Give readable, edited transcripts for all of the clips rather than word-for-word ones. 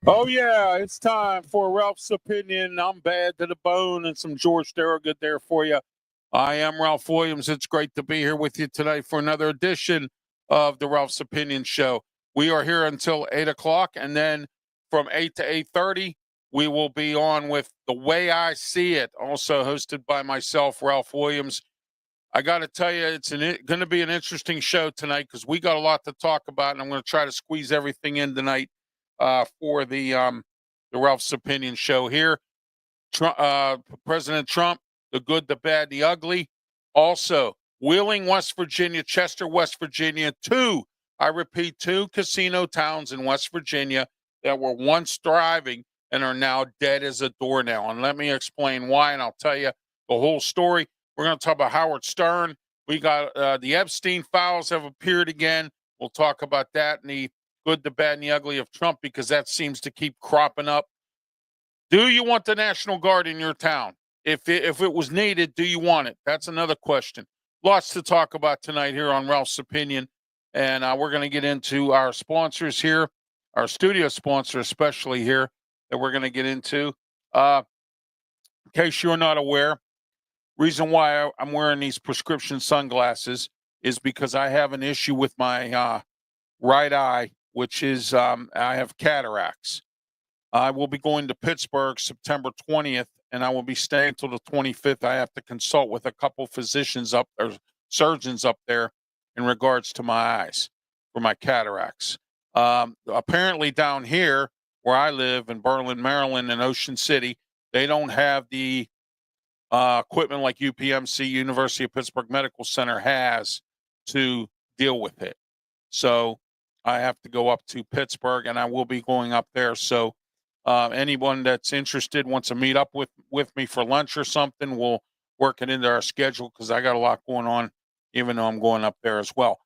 Oh, yeah, it's time for Ralph's Opinion. I'm bad to the bone and some George Thorogood there for you. I am Ralph Williams. It's great to be here with you tonight for another edition of the Ralph's Opinion Show. We are here until 8 o'clock, and then from 8 to 8:30, we will be on with The Way I See It, also hosted by myself, Ralph Williams. I got to tell you, it's going to be an interesting show tonight because we got a lot to talk about, and I'm going to try to squeeze everything in tonight for the Ralph's Opinion Show here. President Trump, the good, the bad, the ugly. Also, Wheeling, West Virginia, Chester, West Virginia, two casino towns in West Virginia that were once thriving and are now dead as a doornail. And let me explain why, and I'll tell you the whole story. We're going to talk about Howard Stern. We got the Epstein files have appeared again. We'll talk about that and the good, the bad, and the ugly of Trump, because that seems to keep cropping up. Do you want the National Guard in your town? If it was needed, do you want it? That's another question. Lots to talk about tonight here on Ralph's Opinion. And we're going to get into our sponsors here, our studio sponsor especially here, that we're going to get into. In case you're not aware, reason why I'm wearing these prescription sunglasses is because I have an issue with my right eye, which is I have cataracts. I will be going to Pittsburgh September 20th, and I will be staying until the 25th. I have to consult with a couple physicians surgeons up there in regards to my eyes for my cataracts. Apparently down here where I live in Berlin, Maryland, and Ocean City, they don't have the equipment like UPMC, University of Pittsburgh Medical Center, has to deal with it. So I have to go up to Pittsburgh, and I will be going up there. So anyone that's interested wants to meet up with me for lunch or something, we'll work it into our schedule because I got a lot going on, even though I'm going up there as well.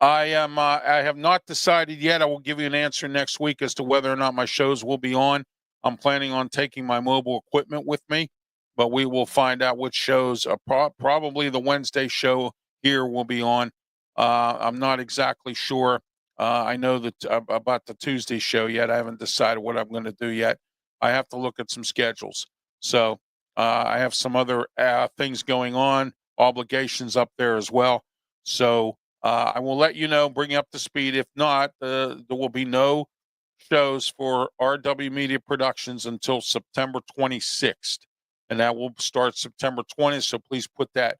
I have not decided yet. I will give you an answer next week as to whether or not my shows will be on. I'm planning on taking my mobile equipment with me, but we will find out which shows. Probably the Wednesday show here will be on. I'm not exactly sure. I know that about the Tuesday show yet. I haven't decided what I'm going to do yet. I have to look at some schedules. So I have some other things going on, obligations up there as well. So I will let you know, bring you up to speed. If not, there will be no shows for RW Media Productions until September 26th. And that will start September 20th. So please put that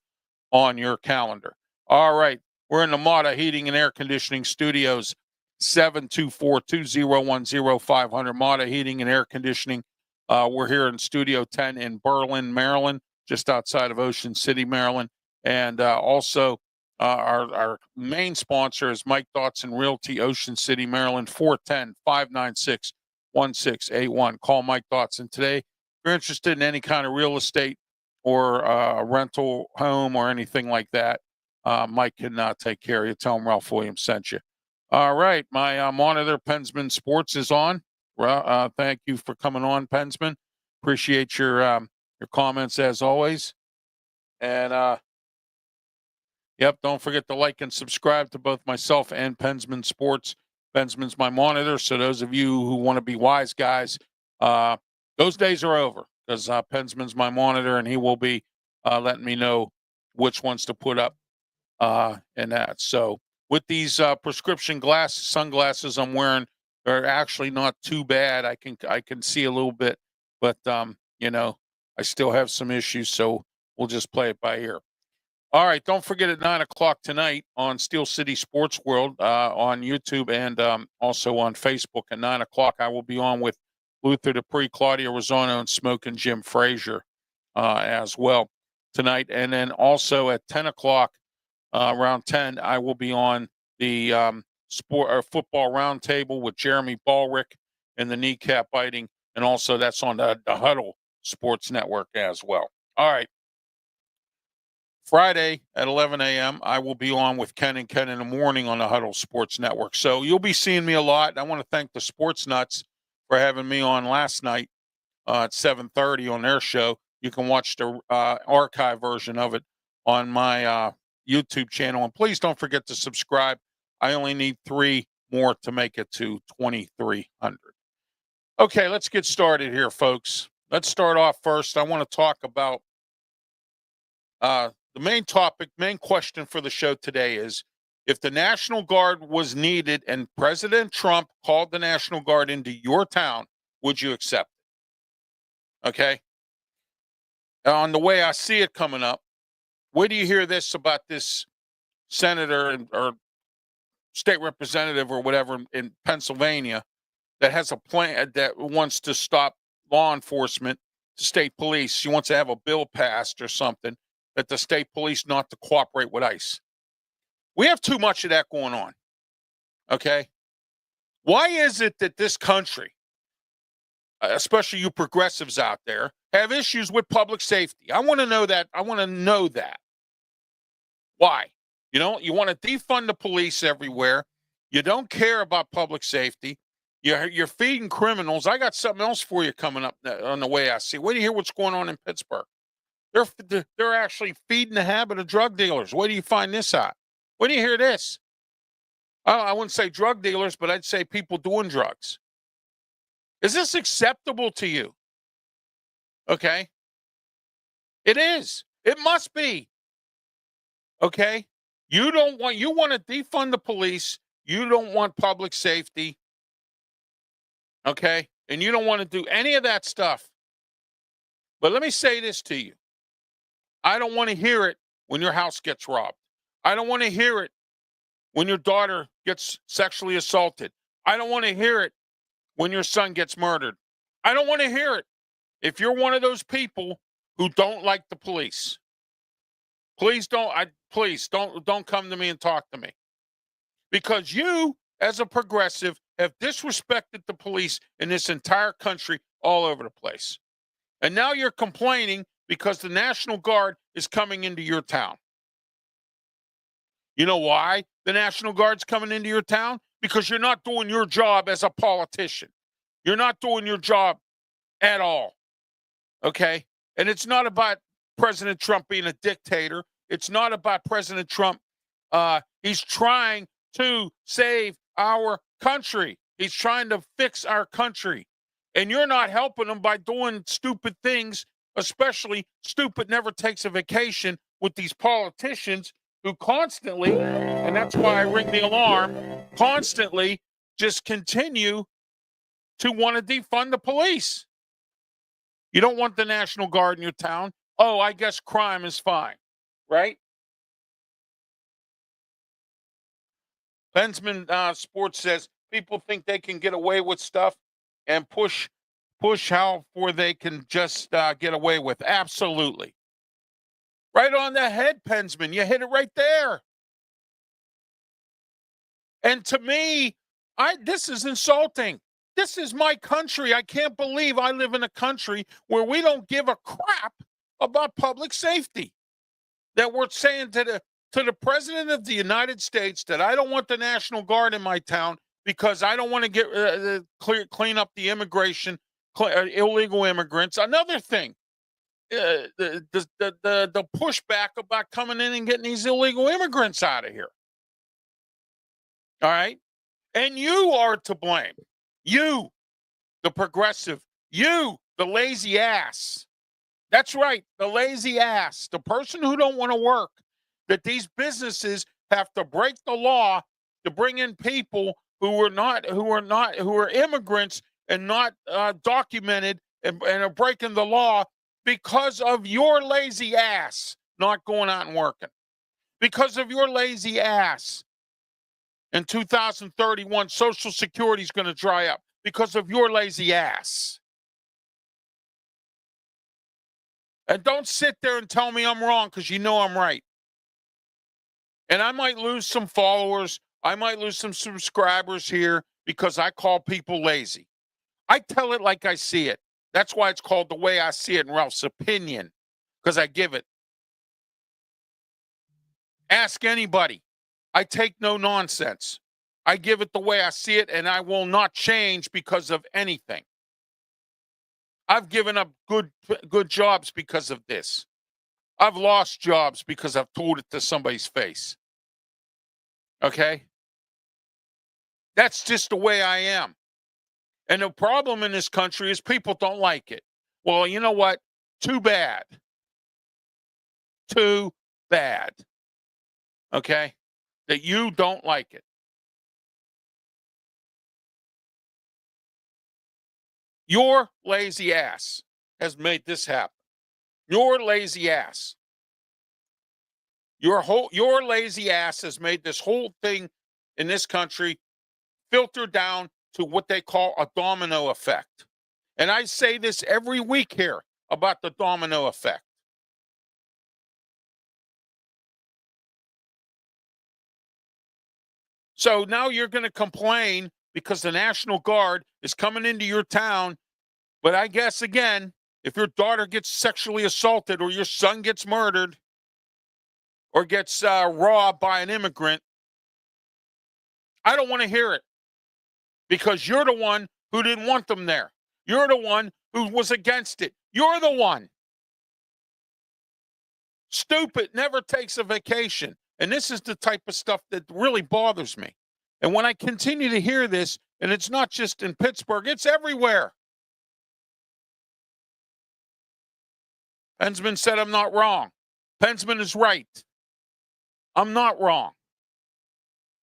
on your calendar. All right. We're in the Mata Heating and Air Conditioning Studios, 724-2010-500. Mata Heating and Air Conditioning. We're here in Studio 10 in Berlin, Maryland, just outside of Ocean City, Maryland. And also our main sponsor is Mike Dotson Realty, Ocean City, Maryland, 410-596-1681. Call Mike Dotson today. If you're interested in any kind of real estate or a rental home or anything like that, Mike can take care of you. Tell him Ralph Williams sent you. All right. My monitor, Pensman Sports, is on. Thank you for coming on, Pensman. Appreciate your comments as always. And, yep, don't forget to like and subscribe to both myself and Pensman Sports. Pensman's my monitor. So those of you who want to be wise guys, those days are over because Pensman's my monitor, and he will be letting me know which ones to put up. And that. So with these prescription sunglasses I'm wearing, they're actually not too bad. I can see a little bit, but I still have some issues, so we'll just play it by ear. All right, don't forget at 9 o'clock tonight on Steel City Sports World on YouTube and also on Facebook at 9 o'clock. I will be on with Luther Dupree, Claudia Rosano, and Smoking Jim Frazier as well tonight. And then also at 10 o'clock, around 10, I will be on the football roundtable with Jeremy Ballrick and the kneecap biting. And also that's on the Huddle Sports Network as well. All right. Friday at 11 a.m., I will be on with Ken and Ken in the morning on the Huddle Sports Network. So you'll be seeing me a lot. I want to thank the Sports Nuts for having me on last night at 7:30 on their show. You can watch the archive version of it on my YouTube channel. And please don't forget to subscribe. I only need 3 more to make it to 2,300. Okay, let's get started here, folks. Let's start off first. I want to talk about the main question for the show today is, if the National Guard was needed and President Trump called the National Guard into your town, would you accept it? Okay. On the way I see it coming up, where do you hear this about this senator or state representative or whatever in Pennsylvania that has a plan that wants to stop law enforcement, state police? She wants to have a bill passed or something that the state police not to cooperate with ICE. We have too much of that going on. Okay. Why is it that this country, especially you progressives out there, have issues with public safety? I want to know that. I want to know that. Why? You know, you want to defund the police everywhere. You don't care about public safety. You're feeding criminals. I got something else for you coming up on the way I see. Wait to hear what's going on in Pittsburgh. They're actually feeding the habit of drug dealers. Where do you find this out? When do you hear this? I wouldn't say drug dealers, but I'd say people doing drugs. Is this acceptable to you? Okay. It is. It must be. Okay. You want to defund the police. You don't want public safety. Okay. And you don't want to do any of that stuff. But let me say this to you. I don't want to hear it when your house gets robbed. I don't want to hear it when your daughter gets sexually assaulted. I don't want to hear it when your son gets murdered. I don't want to hear it if you're one of those people who don't like the police. Please don't come to me and talk to me. Because you, as a progressive, have disrespected the police in this entire country all over the place. And now you're complaining because the National Guard is coming into your town. You know why the National Guard's coming into your town? Because you're not doing your job as a politician. You're not doing your job at all. Okay? And it's not about President Trump being a dictator. It's not about President Trump. He's trying to save our country. He's trying to fix our country. And you're not helping him by doing stupid things, especially stupid never takes a vacation with these politicians who constantly, and that's why I ring the alarm, constantly just continue to want to defund the police. You don't want the National Guard in your town. Oh, I guess crime is fine, right? Bensman Sports says people think they can get away with stuff and push how for they can just get away with. Absolutely. Right on the head, Pensman. You hit it right there. And to me, this is insulting. This is my country. I can't believe I live in a country where we don't give a crap about public safety. That we're saying to the President of the United States that I don't want the National Guard in my town because I don't want to get clean up the immigration, illegal immigrants. Another thing, the pushback about coming in and getting these illegal immigrants out of here. All right. And you are to blame. You, the progressive, you, the lazy ass. That's right. The lazy ass, the person who don't want to work, that these businesses have to break the law to bring in people who are immigrants and not documented and are breaking the law because of your lazy ass not going out and working. Because of your lazy ass. In 2031, Social Security is going to dry up because of your lazy ass. And don't sit there and tell me I'm wrong, because you know I'm right. And I might lose some followers. I might lose some subscribers here because I call people lazy. I tell it like I see it. That's why it's called The Way I See It in Ralph's Opinion, because I give it. Ask anybody. I take no nonsense. I give it the way I see it, and I will not change because of anything. I've given up good jobs because of this. I've lost jobs because I've told it to somebody's face. Okay? That's just the way I am. And the problem in this country is people don't like it. Well, you know what? Too bad. Too bad. Okay? That you don't like it. Your lazy ass has made this happen. Your lazy ass. Your lazy ass has made this whole thing in this country filter down to what they call a domino effect. And I say this every week here about the domino effect. So now you're going to complain because the National Guard is coming into your town. But I guess, again, if your daughter gets sexually assaulted or your son gets murdered or gets robbed by an immigrant, I don't want to hear it, because you're the one who didn't want them there. You're the one who was against it. You're the one. Stupid never takes a vacation. And this is the type of stuff that really bothers me. And when I continue to hear this, and it's not just in Pittsburgh, it's everywhere. Pensman said I'm not wrong. Pensman is right. I'm not wrong.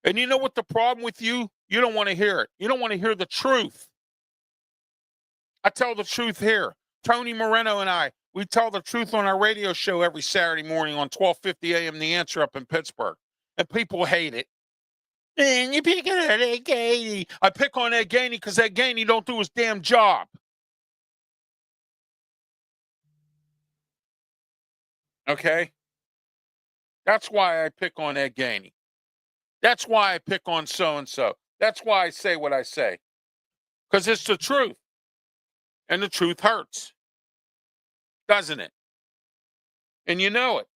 And you know what the problem with you? You don't want to hear it. You don't want to hear the truth. I tell the truth here. Tony Moreno and I, we tell the truth on our radio show every Saturday morning on 1250 a.m. The Answer up in Pittsburgh. And people hate it. And you pick on Ed Gainey. I pick on Ed Gainey because Ed Gainey don't do his damn job. Okay? That's why I pick on Ed Gainey. That's why I pick on so-and-so. That's why I say what I say. Because it's the truth. And the truth hurts. Doesn't it? And you know it.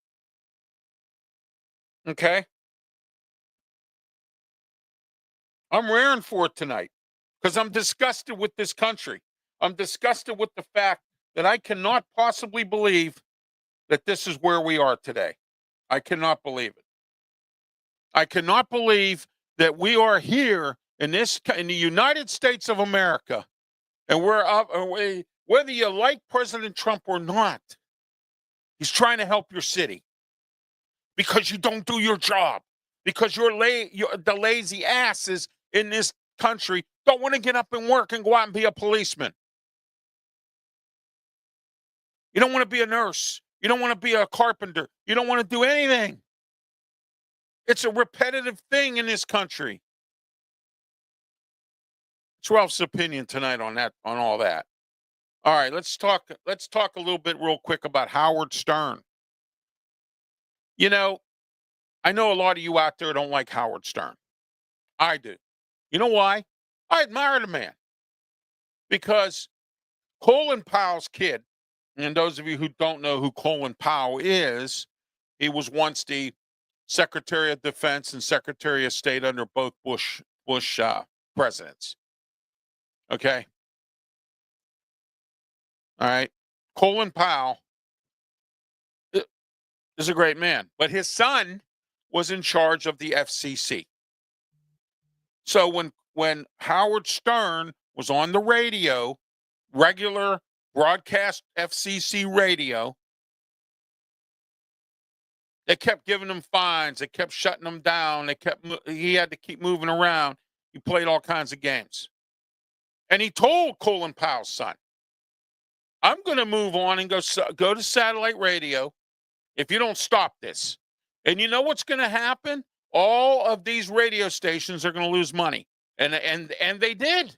Okay? I'm raring for it tonight because I'm disgusted with this country. I'm disgusted with the fact that I cannot possibly believe that this is where we are today. I cannot believe it. I cannot believe that we are here in the United States of America, and we're up. Whether you like President Trump or not, he's trying to help your city because you don't do your job, because the lazy asses in this country don't want to get up and work and go out and be a policeman. You don't want to be a nurse. You don't want to be a carpenter. You don't want to do anything. It's a repetitive thing in this country. It's Ralph's opinion tonight on all that. All right, let's talk a little bit real quick about Howard Stern. You know, I know a lot of you out there don't like Howard Stern. I do. You know why? I admire the man. Because Colin Powell's kid, and those of you who don't know who Colin Powell is, he was once the Secretary of Defense and Secretary of State under both Bush presidents. Okay? All right? Colin Powell is a great man, but his son was in charge of the FCC. So when Howard Stern was on the radio, regular broadcast FCC radio, they kept giving him fines. They kept shutting him down. He had to keep moving around. He played all kinds of games. And he told Colin Powell's son, I'm going to move on and go to satellite radio if you don't stop this. And you know what's going to happen? All of these radio stations are going to lose money. And they did.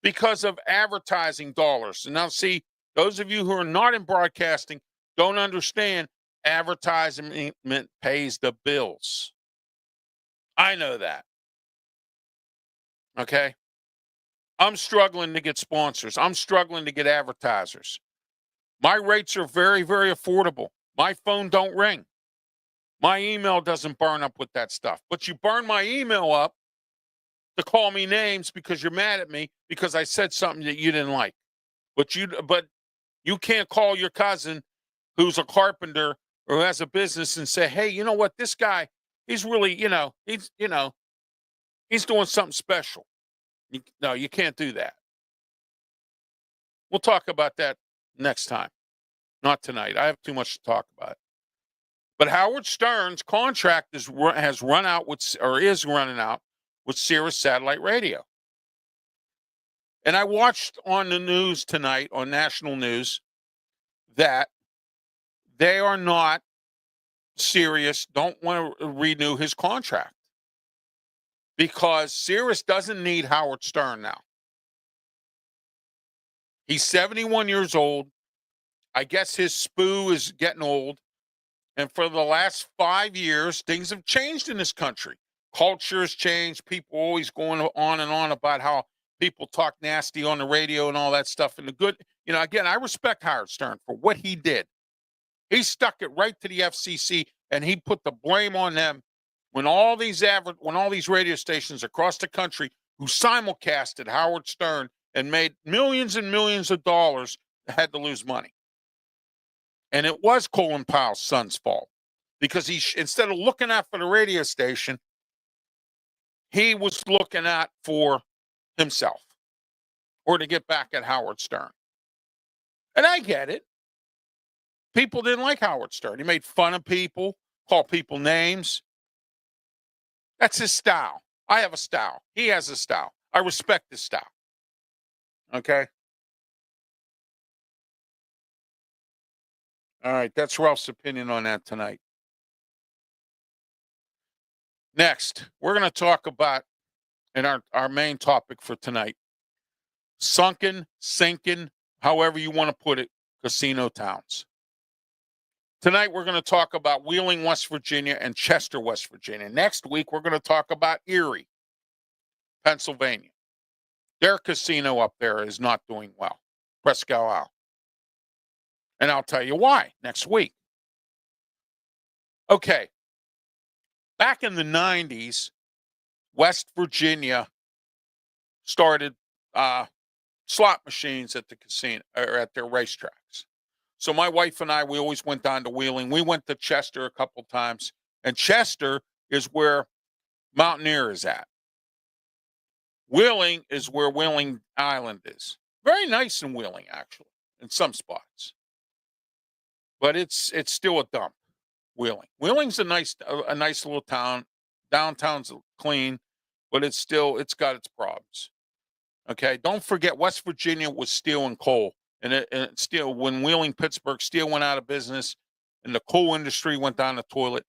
because of advertising dollars. And now, see, those of you who are not in broadcasting don't understand advertisement pays the bills. I know that. Okay. I'm struggling to get sponsors. I'm struggling to get advertisers. My rates are very, very affordable. My phone don't ring. My email doesn't burn up with that stuff. But you burn my email up to call me names because you're mad at me because I said something that you didn't like. But you can't call your cousin who's a carpenter or who has a business and say, "Hey, you know what? This guy, he's really, he's doing something special." No, you can't do that. We'll talk about that next time. Not tonight. I have too much to talk about. But Howard Stern's contract has run out is running out with Sirius Satellite Radio. And I watched on the news tonight, on national news, that they are not Sirius, don't want to renew his contract because Sirius doesn't need Howard Stern now. He's 71 years old. I guess his spoo is getting old. And for the last 5 years, things have changed in this country. Culture has changed. People always going on and on about how people talk nasty on the radio and all that stuff. And the good, again, I respect Howard Stern for what he did. He stuck it right to the FCC, and he put the blame on them when all these radio stations across the country who simulcasted Howard Stern and made millions and millions of dollars had to lose money. And it was Colin Powell's son's fault because instead of looking out for the radio station, he was looking out for himself or to get back at Howard Stern. And I get it. People didn't like Howard Stern. He made fun of people, called people names. That's his style. I have a style. He has a style. I respect his style. Okay? All right, that's Ralph's opinion on that tonight. Next, we're going to talk about, in our main topic for tonight, sinking, however you want to put it, casino towns. Tonight, we're going to talk about Wheeling, West Virginia, and Chester, West Virginia. Next week, we're going to talk about Erie, Pennsylvania. Their casino up there is not doing well, Presque Isle. And I'll tell you why next week. Okay. Back in the 90s, West Virginia started slot machines at the casino or at their racetracks. So my wife and I, we always went down to Wheeling. We went to Chester a couple times, and Chester is where Mountaineer is at. Wheeling is where Wheeling Island is. Very nice in Wheeling, actually, in some spots. But it's still a dump, Wheeling. Wheeling's a nice little town. Downtown's clean, but it's got its problems. Okay, don't forget West Virginia was steel and coal. And steel, when Wheeling, Pittsburgh, steel went out of business and the coal industry went down the toilet,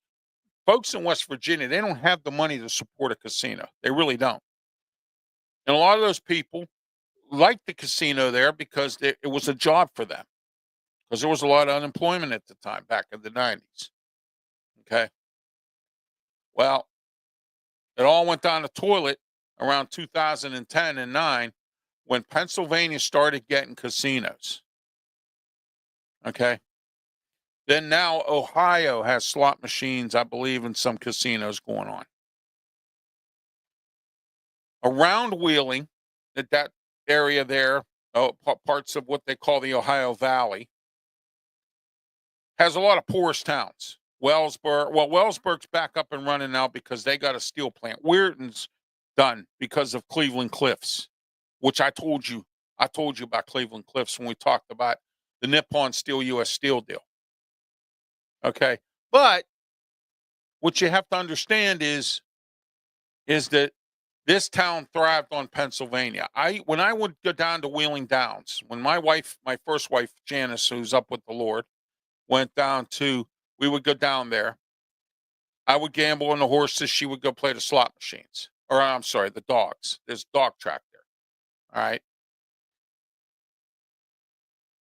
folks in West Virginia, they don't have the money to support a casino. They really don't. And a lot of those people liked the casino there because it was a job for them. Because there was a lot of unemployment at the time, back in the 90s. Okay. Well, it all went down the toilet around 2010 and 9 when Pennsylvania started getting casinos. Okay. Then now Ohio has slot machines, I believe, in some casinos going on. Around Wheeling, that area there, parts of what they call the Ohio Valley, has a lot of poorest towns. Wellsburg's back up and running now because they got a steel plant. Weirton's done because of Cleveland Cliffs, which I told you about Cleveland Cliffs when we talked about the Nippon Steel U.S. Steel deal. Okay. But what you have to understand is that this town thrived on Pennsylvania. When I would go down to Wheeling Downs, when my first wife, Janice, who's up with the Lord, went down to, we would go down there. I would gamble on the horses. She would go play the slot machines. Or I'm sorry, the dogs. There's a dog track there. All right.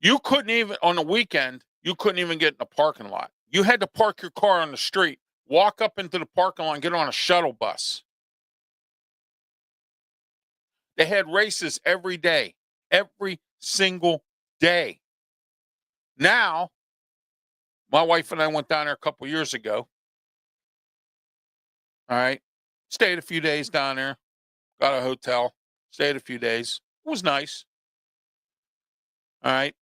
You couldn't even, on the weekend, you couldn't even get in the parking lot. You had to park your car on the street, walk up into the parking lot, and get on a shuttle bus. They had races every day, every single day. Now, my wife and I went down there a couple years ago. All right. Stayed a few days down there, got a hotel, stayed a few days. It was nice. All right.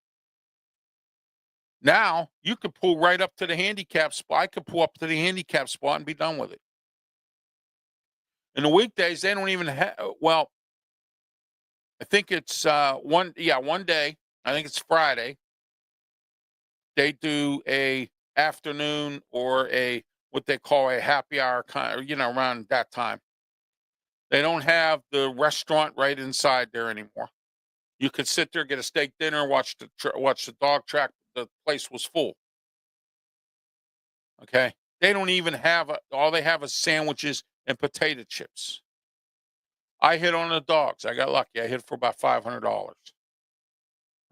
Now you could pull right up to the handicap spot. I could pull up to the handicap spot and be done with it. In the weekdays, they don't even have, well, I think it's one day. I think it's Friday. They do a afternoon or a what they call a happy hour kind, around that time. They don't have the restaurant right inside there anymore. You could sit there, get a steak dinner, watch the dog track. The place was full. Okay, they don't even have all they have is sandwiches and potato chips. I hit on the dogs. I got lucky. I hit for about $500.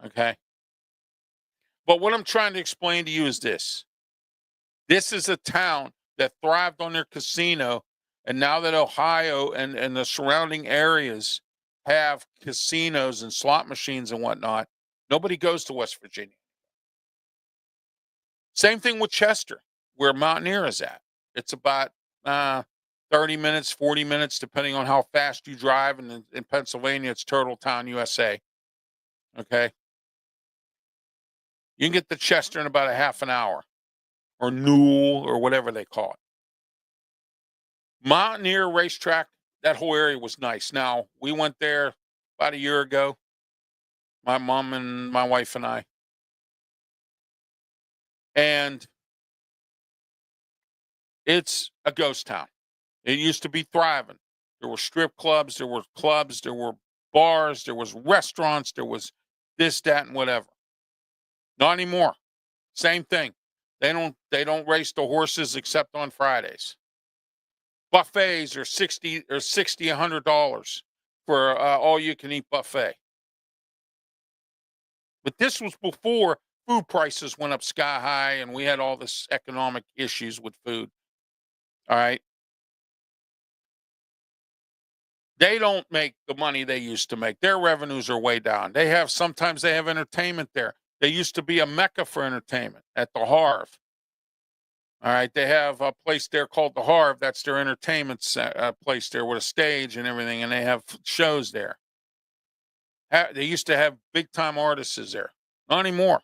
Okay, but what I'm trying to explain to you is this: this is a town that thrived on their casino, and now that Ohio and the surrounding areas have casinos and slot machines and whatnot, nobody goes to West Virginia. Same thing with Chester, where Mountaineer is at. It's about 30 minutes, 40 minutes, depending on how fast you drive. And in Pennsylvania, it's Turtletown, USA. Okay. You can get to Chester in about a half an hour, or Newell, or whatever they call it. Mountaineer Racetrack, that whole area was nice. Now, we went there about a year ago, my mom and my wife and I. And it's a ghost town. It used to be thriving. There were strip clubs, there were bars, there was restaurants, there was this, that, and whatever. Not anymore. Same thing. They don't race the horses except on Fridays. Buffets are $100 for all you can eat buffet. But this was before food prices went up sky high and we had all this economic issues with food. All right. They don't make the money they used to make. Their revenues are way down. Sometimes they have entertainment there. They used to be a mecca for entertainment at the Harv. All right. They have a place there called the Harv. That's their entertainment place there with a stage and everything. And they have shows there. They used to have big time artists there. Not anymore.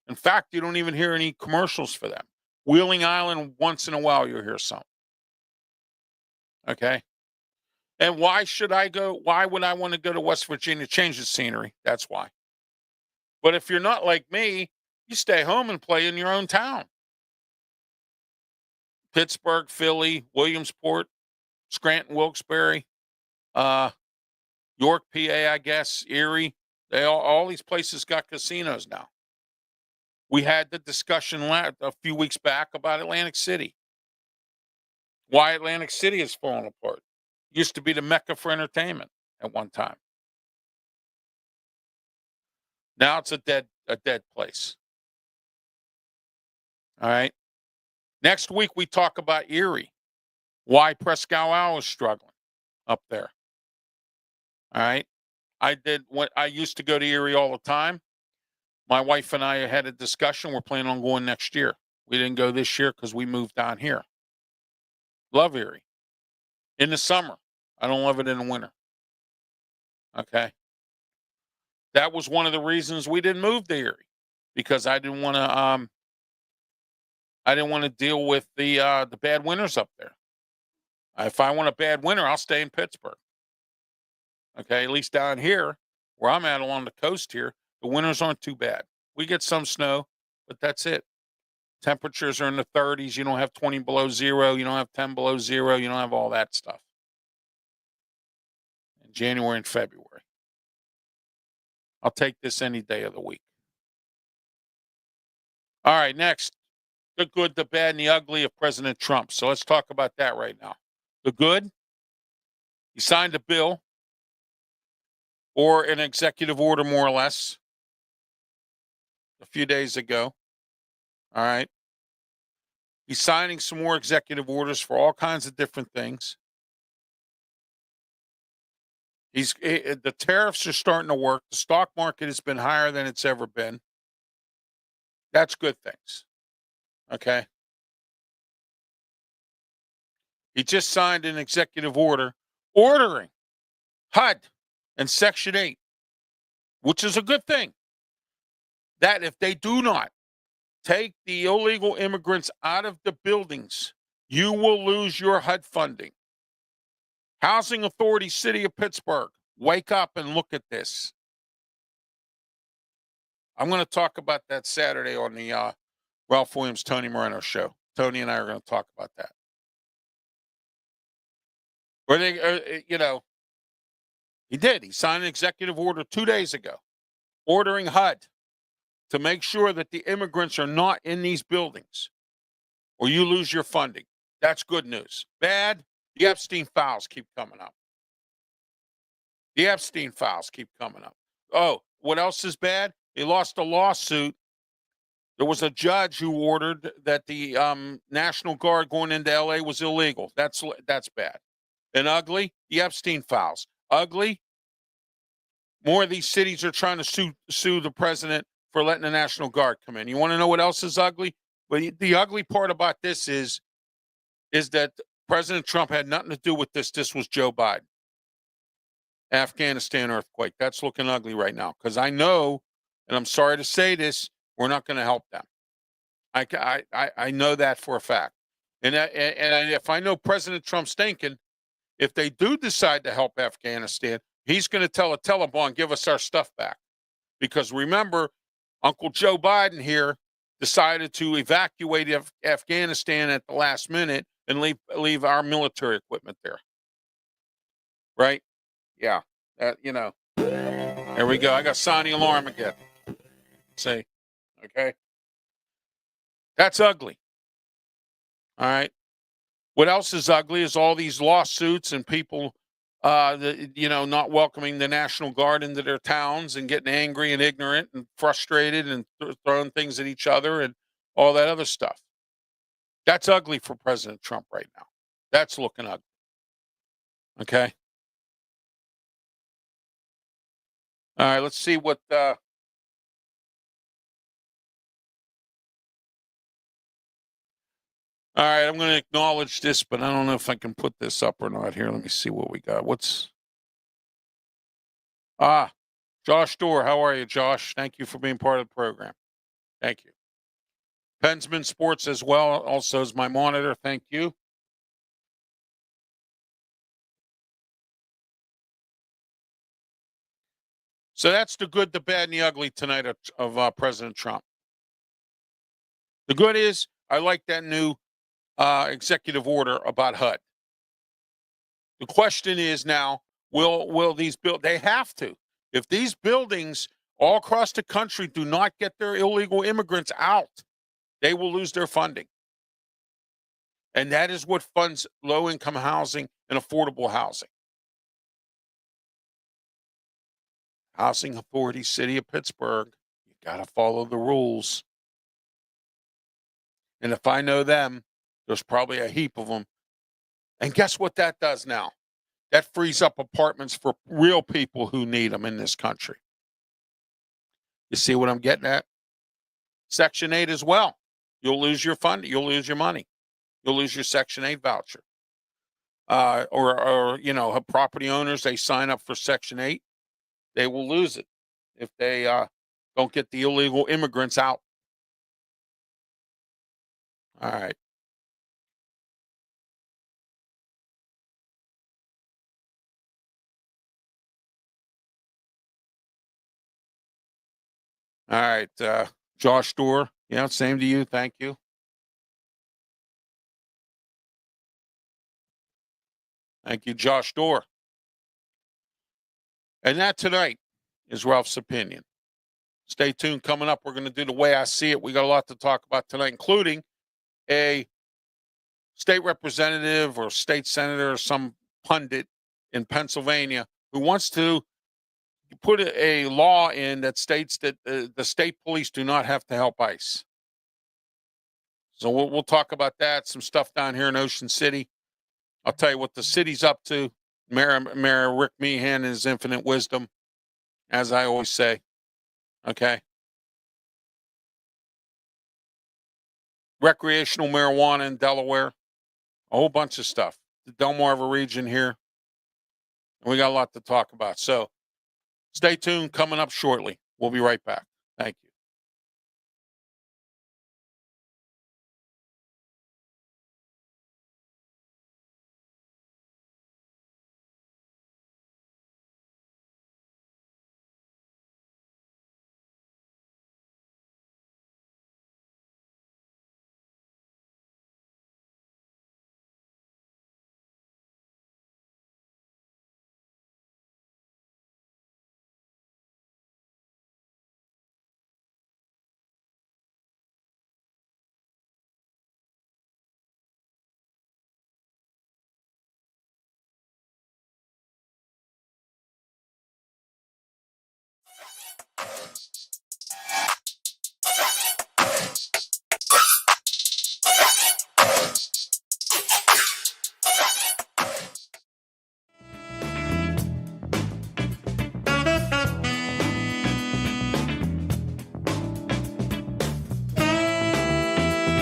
In fact, you don't even hear any commercials for them. Wheeling Island, once in a while, you'll hear some. Okay. And why should I go? Why would I want to go to West Virginia? Change the scenery. That's why. But if you're not like me, you stay home and play in your own town. Pittsburgh, Philly, Williamsport, Scranton, Wilkes-Barre, York, PA, I guess, Erie. All these places got casinos now. We had the discussion a few weeks back about Atlantic City. Why Atlantic City is falling apart. Used to be the mecca for entertainment at one time. Now it's a dead place. All right. Next week we talk about Erie. Why Presque Isle is struggling up there. All right. I used to go to Erie all the time. My wife and I had a discussion. We're planning on going next year. We didn't go this year because we moved down here. Love Erie. In the summer. I don't love it in the winter. Okay. That was one of the reasons we didn't move to Erie, because I didn't want to deal with the bad winters up there. If I want a bad winter, I'll stay in Pittsburgh. Okay, at least down here where I'm at along the coast here, the winters aren't too bad. We get some snow, but that's it. Temperatures are in the 30s. You don't have 20 below zero. You don't have 10 below zero. You don't have all that stuff. In January and February. I'll take this any day of the week. All right, next. The good, the bad, and the ugly of President Trump. So let's talk about that right now. The good, he signed a bill or an executive order, more or less, a few days ago. All right. He's signing some more executive orders for all kinds of different things. The tariffs are starting to work. The stock market has been higher than it's ever been. That's good things. Okay. He just signed an executive order ordering HUD and Section 8, which is a good thing, that if they do not take the illegal immigrants out of the buildings, you will lose your HUD funding. Housing Authority, City of Pittsburgh, wake up and look at this. I'm going to talk about that Saturday on the Ralph Williams, Tony Moreno show. Tony and I are going to talk about that. Or they, he did. He signed an executive order 2 days ago ordering HUD to make sure that the immigrants are not in these buildings or you lose your funding. That's good news. Bad, the Epstein files keep coming up. The Epstein files keep coming up. Oh, what else is bad? He lost a lawsuit. There was a judge who ordered that the National Guard going into LA was illegal. That's bad. And ugly, the Epstein files. Ugly, more of these cities are trying to sue the president for letting the National Guard come in. You want to know what else is ugly? Well, the ugly part about this is that President Trump had nothing to do with this. This was Joe Biden. Afghanistan earthquake. That's looking ugly right now because I know, and I'm sorry to say this, we're not going to help them. I know that for a fact. And if I know President Trump's thinking, if they do decide to help Afghanistan, he's going to tell the Taliban, give us our stuff back. Because remember, Uncle Joe Biden here decided to evacuate Afghanistan at the last minute and leave our military equipment there. Right? Yeah. There we go. I got sounding alarm again. See? Okay. That's ugly. All right. What else is ugly is all these lawsuits and people, not welcoming the National Guard into their towns and getting angry and ignorant and frustrated and throwing things at each other and all that other stuff. That's ugly for President Trump right now. That's looking ugly. Okay. All right. Let's see what. All right, I'm going to acknowledge this, but I don't know if I can put this up or not here. Let me see what we got. Josh Dorr. How are you, Josh? Thank you for being part of the program. Thank you. Pensman Sports as well, also is my monitor. Thank you. So that's the good, the bad, and the ugly tonight of President Trump. The good is I like that new executive order about HUD. The question is now, will these they have to. If these buildings all across the country do not get their illegal immigrants out, they will lose their funding. And that is what funds low-income housing and affordable housing. Housing Authority, City of Pittsburgh, you got to follow the rules. And if I know them, there's probably a heap of them. And guess what that does now? That frees up apartments for real people who need them in this country. You see what I'm getting at? Section 8 as well. You'll lose your fund. You'll lose your money. You'll lose your Section 8 voucher. Or property owners, they sign up for Section 8. They will lose it if they don't get the illegal immigrants out. All right. All right. Josh Dorr. Yeah, same to you. Thank you. Thank you, Josh Dorr. And that tonight is Ralph's opinion. Stay tuned. Coming up, we're going to do the way I see it. We got a lot to talk about tonight, including a state representative or state senator or some pundit in Pennsylvania who wants to put a law in that states that the state police do not have to help ICE. So we'll talk about that. Some stuff down here in Ocean City. I'll tell you what the city's up to. Mayor Rick Meehan and his infinite wisdom, as I always say. Okay. Recreational marijuana in Delaware. A whole bunch of stuff. The Delmarva region here. We got a lot to talk about. So stay tuned. Coming up shortly. We'll be right back. Thank you.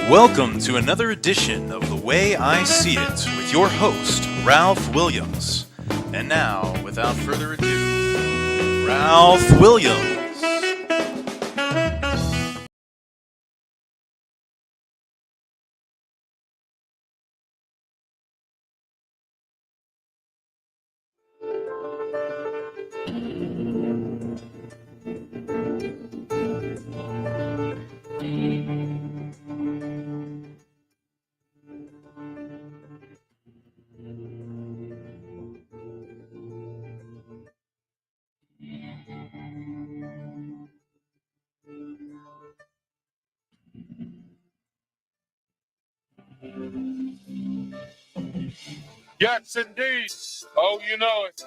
Welcome to another edition of The Way I See It with your host, Ralph Williams. And now, without further ado, Ralph Williams. Yes, indeed. Oh, you know it.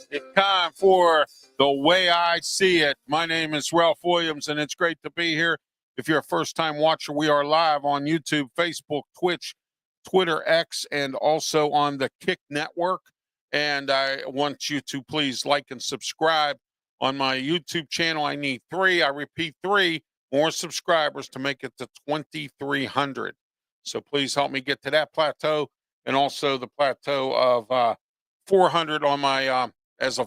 It's time for The Way I See It. My name is Ralph Williams, and it's great to be here. If you're a first-time watcher, we are live on YouTube, Facebook, Twitch, Twitter, X, and also on the Kick Network. And I want you to please like and subscribe on my YouTube channel. I need 3, I repeat 3, more subscribers to make it to 2,300. So please help me get to that plateau, and also the plateau of 400 on my as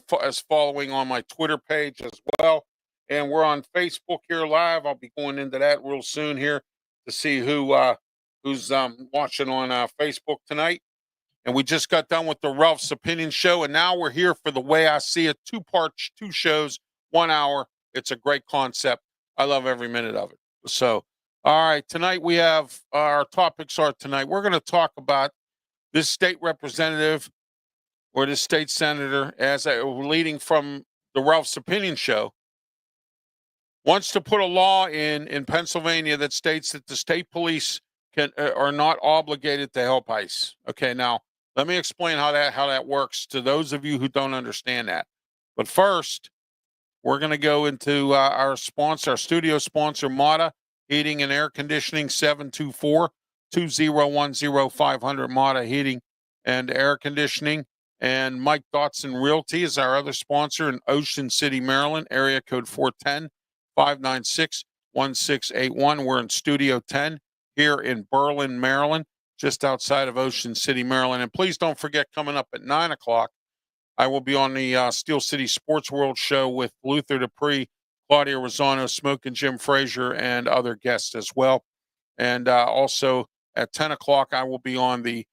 following on my Twitter page as well. And we're on Facebook here live. I'll be going into that real soon here to see who's watching on Facebook tonight. And we just got done with the Ralph's Opinion Show, and now we're here for The Way I See It. 2 parts, 2 shows, 1 hour. It's a great concept. I love every minute of it. So, all right, tonight we have our topics are tonight. We're going to talk about this state representative or this state senator, as leading from the Ralph's Opinion Show, wants to put a law in Pennsylvania that states that the state police are not obligated to help ICE. Okay, now let me explain how that works to those of you who don't understand that. But first, we're going to go into our sponsor, our studio sponsor, Mata Heating and Air Conditioning, 724-2010-500, Mata Heating and Air Conditioning. And Mike Dotson Realty is our other sponsor in Ocean City, Maryland, area code 410-596-1681. We're in Studio 10 here in Berlin, Maryland, just outside of Ocean City, Maryland. And please don't forget, coming up at 9 o'clock, I will be on the Steel City Sports World show with Luther Dupree, Claudia Rosano, Smoke and Jim Frazier, and other guests as well. And also at 10 o'clock, I will be on the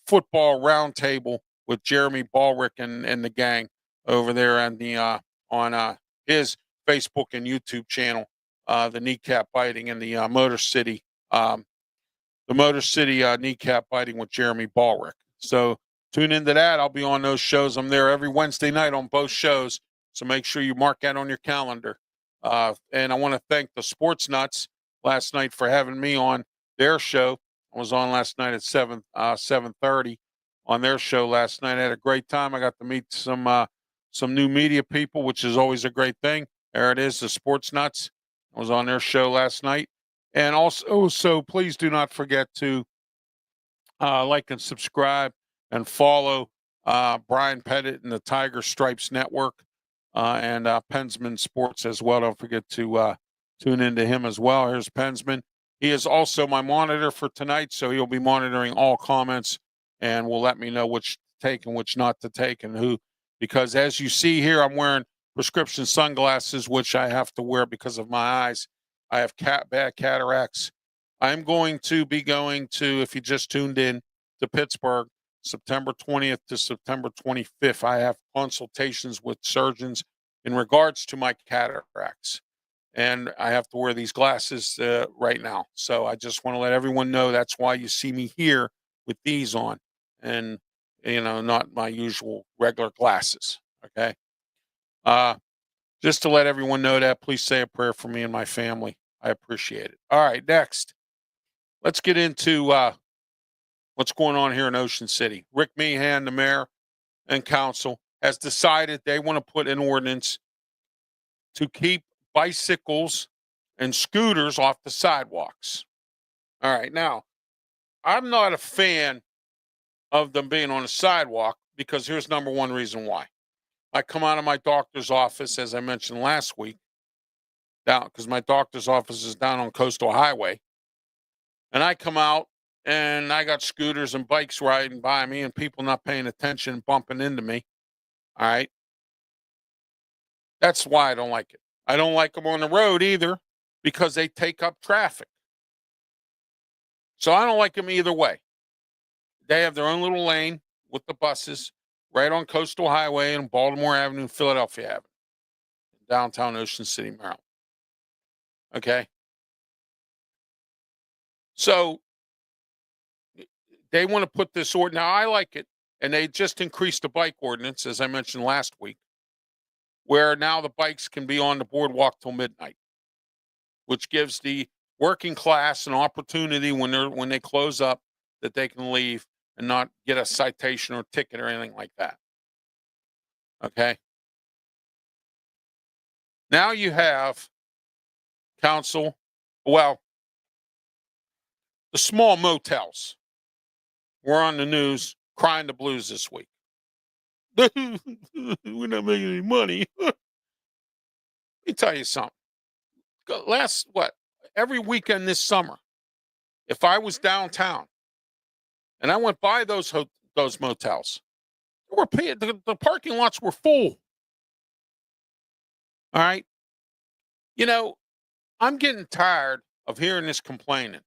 Football Roundtable with Jeremy Ballrick and the gang over there on the on his Facebook and YouTube channel, the Kneecap Biting and the Motor City Kneecap Biting with Jeremy Ballrick. So tune into that. I'll be on those shows. I'm there every Wednesday night on both shows, so make sure you mark that on your calendar. And I want to thank the Sports Nuts last night for having me on their show. I was on last night at 7:30 on their show last night. I had a great time. I got to meet some some new media people, which is always a great thing. There it is, the Sports Nuts. I was on their show last night. And also, so please do not forget to like and subscribe and follow Brian Pettit and the Tiger Stripes Network and Pensman Sports as well. Don't forget to tune into him as well. Here's Pensman. He is also my monitor for tonight, so he'll be monitoring all comments and will let me know which to take and which not to take and who. Because as you see here, I'm wearing prescription sunglasses, which I have to wear because of my eyes. I have bad cataracts. I'm going to be going to, if you just tuned in, to Pittsburgh, September 20th to September 25th. I have consultations with surgeons in regards to my cataracts. And I have to wear these glasses right now. So I just want to let everyone know that's why you see me here with these on and, not my usual regular glasses. Okay. Just to let everyone know that, please say a prayer for me and my family. I appreciate it. All right. Next, let's get into what's going on here in Ocean City. Rick Meehan, the mayor and council, has decided they want to put an ordinance to keep bicycles and scooters off the sidewalks. All right. Now, I'm not a fan of them being on the sidewalk because here's number one reason why. I come out of my doctor's office, as I mentioned last week, down because my doctor's office is down on Coastal Highway. And I come out and I got scooters and bikes riding by me and people not paying attention, bumping into me. All right. That's why I don't like it. I don't like them on the road either because they take up traffic. So I don't like them either way. They have their own little lane with the buses right on Coastal Highway and Baltimore Avenue, Philadelphia Avenue, downtown Ocean City, Maryland. Okay. So they want to put this ordinance. Now I like it. And they just increased the bike ordinance, as I mentioned last week, where now the bikes can be on the boardwalk till midnight, which gives the working class an opportunity when they close up that they can leave and not get a citation or ticket or anything like that. Okay. Now you have council, well, the small motels were on the news crying the blues this week. We're not making any money. Let me tell you something. Every weekend this summer, if I was downtown and I went by those motels, the parking lots were full. All right. I'm getting tired of hearing this complaining.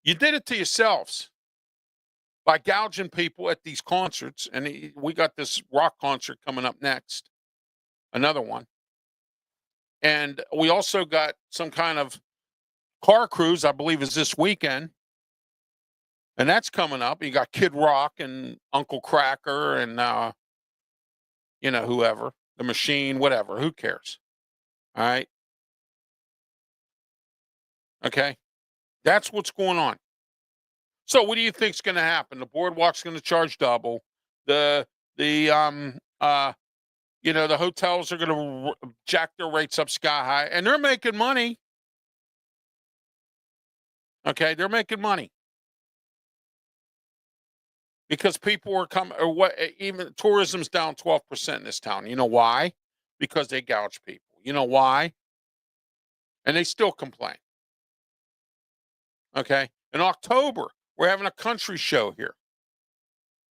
You did it to yourselves by gouging people at these concerts. And we got this rock concert coming up next, another one. And we also got some kind of car cruise, I believe is this weekend. And that's coming up. You got Kid Rock and Uncle Cracker and, whoever, the Machine, whatever, who cares? All right. Okay. That's what's going on. So what do you think's going to happen? The boardwalk's going to charge double. The hotels are going to jack their rates up sky high, and they're making money. Okay, they're making money because people are coming. Even tourism's down 12% in this town. You know why? Because they gouge people. You know why? And they still complain. Okay, in October we're having a country show here.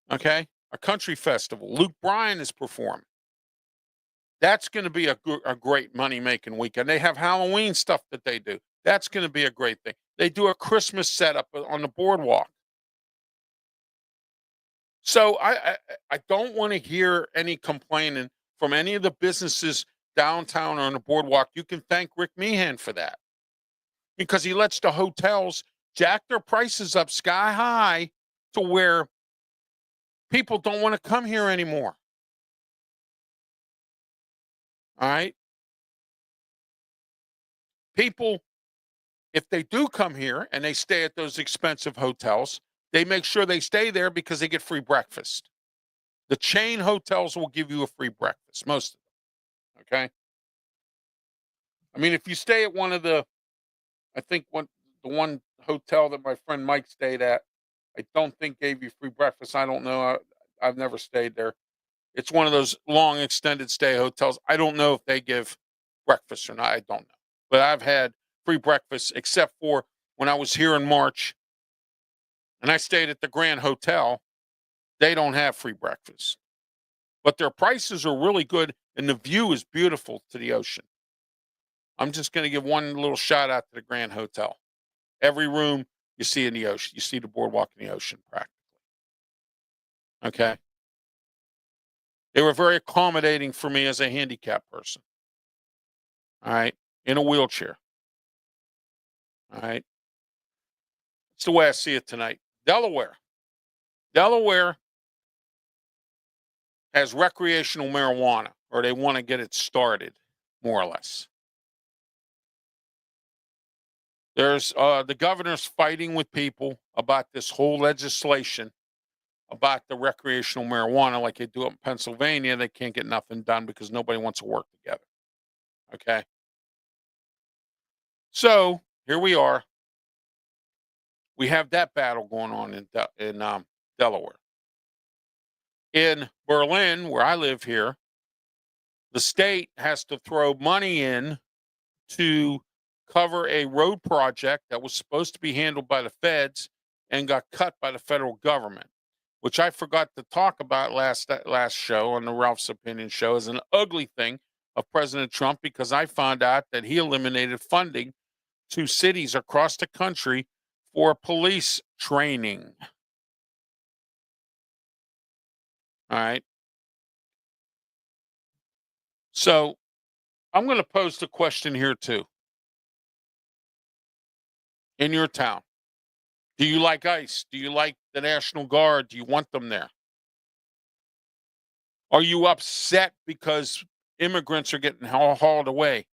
Okay, a country festival. Luke Bryan is performing. That's going to be a great money-making weekend. They have Halloween stuff that they do. That's going to be a great thing. They do a Christmas setup on the boardwalk. So I don't want to hear any complaining from any of the businesses downtown or on the boardwalk. You can thank Rick Meehan for that because he lets the hotels jack their prices up sky high to where people don't want to come here anymore. All right. People, if they do come here and they stay at those expensive hotels, they make sure they stay there because they get free breakfast. The chain hotels will give you a free breakfast, most of them. Okay. I mean, if you stay at one of the, I think the one hotel that my friend Mike stayed at, I don't think gave you free breakfast. I don't know. I've never stayed there. It's one of those long extended stay hotels. I don't know if they give breakfast or not. I don't know. But I've had free breakfast except for when I was here in March and I stayed at the Grand Hotel. They don't have free breakfast. But their prices are really good and the view is beautiful to the ocean. I'm just going to give one little shout out to the Grand Hotel. Every room you see in the ocean, you see the boardwalk in the ocean practically. Okay. They were very accommodating for me as a handicapped person. All right. In a wheelchair. All right. It's the way I see it tonight. Delaware. Delaware has recreational marijuana, or they want to get it started, more or less. There's the governor's fighting with people about this whole legislation about the recreational marijuana like they do up in Pennsylvania. They can't get nothing done because nobody wants to work together. Okay. So here we are. We have that battle going on in Delaware. In Berlin, where I live here, the state has to throw money in to cover a road project that was supposed to be handled by the feds and got cut by the federal government, which I forgot to talk about last show on the Ralph's Opinion show, is an ugly thing of President Trump, because I found out that he eliminated funding to cities across the country for police training. All right. So I'm going to pose the question here too. In your town, do you like ICE? Do you like the National Guard? Do you want them there? Are you upset because immigrants are getting hauled away?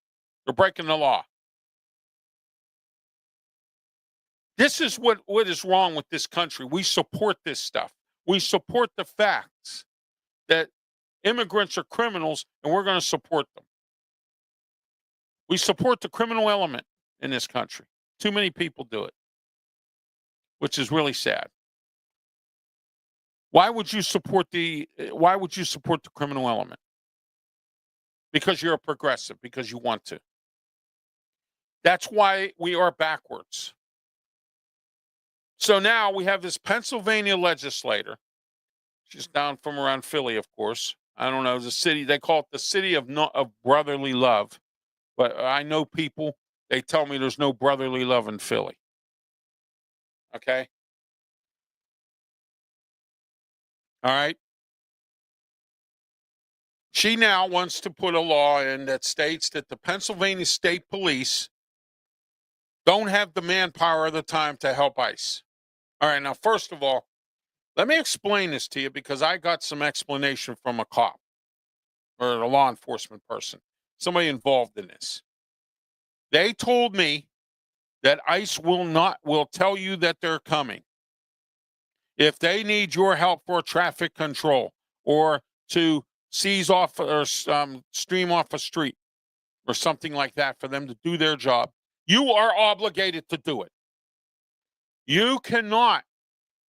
They're breaking the law. This is what is wrong with this country. We support this stuff. We support the facts that immigrants are criminals and we're going to support them. We support the criminal element in this country. Too many people do it, which is really sad. Why would you support the criminal element? Because you're a progressive, because you want to. That's why we are backwards. So now we have this Pennsylvania legislator. She's down from around Philly, of course. I don't know, the city, they call it the city of brotherly love. But I know people, they tell me there's no brotherly love in Philly. Okay? All right? She now wants to put a law in that states that the Pennsylvania State Police don't have the manpower or the time to help ICE. All right, now, first of all, let me explain this to you, because I got some explanation from a cop or a law enforcement person, somebody involved in this. They told me that ICE will tell you that they're coming if they need your help for traffic control or to seize off or stream off a street or something like that for them to do their job. You are obligated to do it. You cannot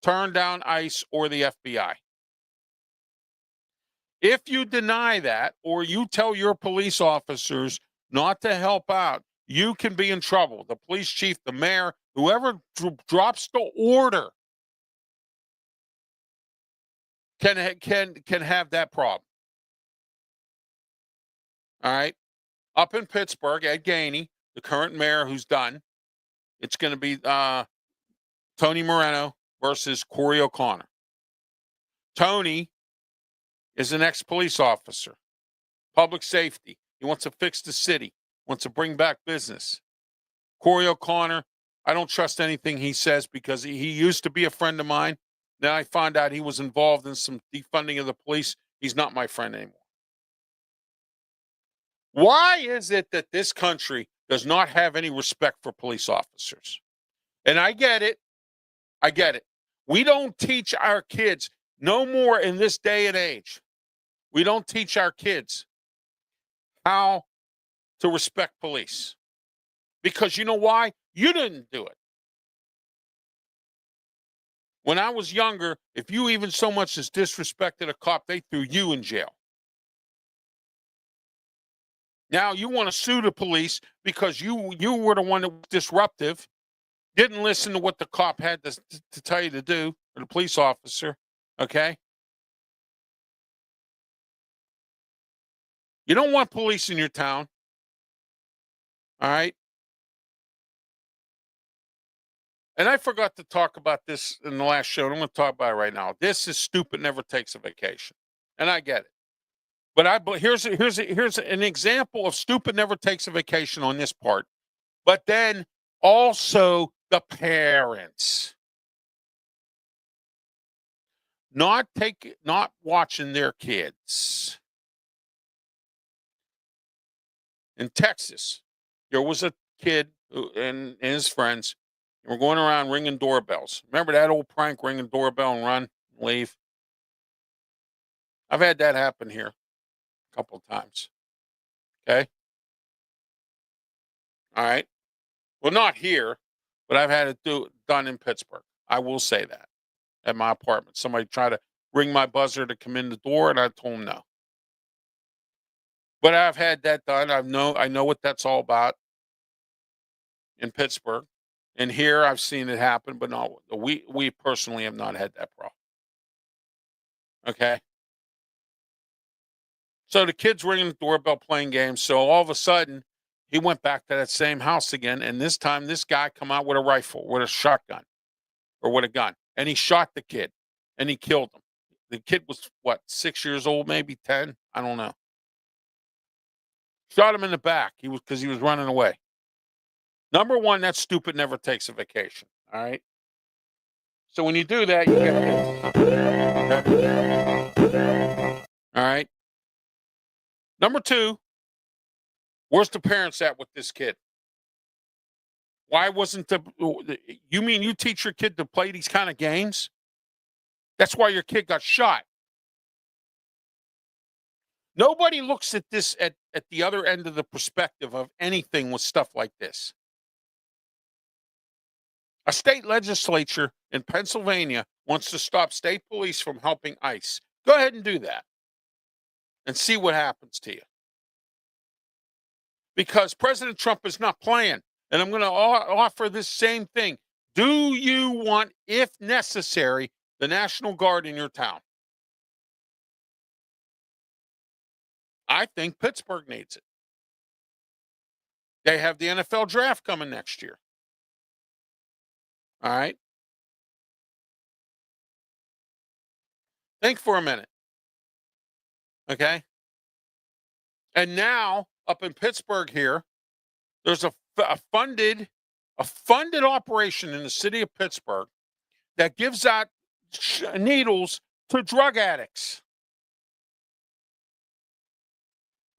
turn down ICE or the FBI. If you deny that, or you tell your police officers not to help out, you can be in trouble. The police chief, the mayor, whoever drops the order can have that problem. All right. Up in Pittsburgh, Ed Gainey, the current mayor who's done, it's going to be Tony Moreno versus Corey O'Connor. Tony is an ex-police officer, public safety. He wants to fix the city, wants to bring back business. Corey O'Connor, I don't trust anything he says, because he used to be a friend of mine. Then I found out he was involved in some defunding of the police. He's not my friend anymore. Why is it that this country does not have any respect for police officers? And I get it. I get it. We don't teach our kids, No more in this day and age. We don't teach our kids how to respect police. Because you know why? You didn't do it. When I was younger, if you even so much as disrespected a cop, they threw you in jail. Now you want to sue the police because you were the one that was disruptive, didn't listen to what the cop had to tell you to do, or the police officer, okay? You don't want police in your town, all right? And I forgot to talk about this in the last show, and I'm going to talk about it right now. This is stupid, never takes a vacation, and I get it. But here's an example of stupid never takes a vacation on this part. But then also the parents not watching their kids. In Texas, there was a kid and his friends were going around ringing doorbells. Remember that old prank, ring a doorbell and run, and leave? I've had that happen here a couple of times. Okay. All right. Well, not here, but I've had it done in Pittsburgh. I will say that at my apartment. Somebody tried to ring my buzzer to come in the door, and I told them no. But I've had that done. I know what that's all about in Pittsburgh. And here I've seen it happen, but no, we personally have not had that problem. Okay. So the kid's ringing the doorbell playing games. So all of a sudden, he went back to that same house again. And this time, this guy come out with a rifle, with a shotgun, or with a gun. And he shot the kid, and he killed him. The kid was, what, 6 years old, maybe 10? I don't know. Shot him in the back. Because he was running away. Number one, that stupid never takes a vacation. All right. So when you do that, you get. All right. Number two, where's the parents at with this kid? Why wasn't you mean you teach your kid to play these kind of games? That's why your kid got shot. Nobody looks at this at the other end of the perspective of anything with stuff like this. A state legislature in Pennsylvania wants to stop state police from helping ICE. Go ahead and do that and see what happens to you. Because President Trump is not playing. And I'm going to offer this same thing. Do you want, if necessary, the National Guard in your town? I think Pittsburgh needs it. They have the NFL draft coming next year. All right. Think for a minute. Okay. And now up in Pittsburgh here, there's a funded operation in the city of Pittsburgh that gives out needles to drug addicts.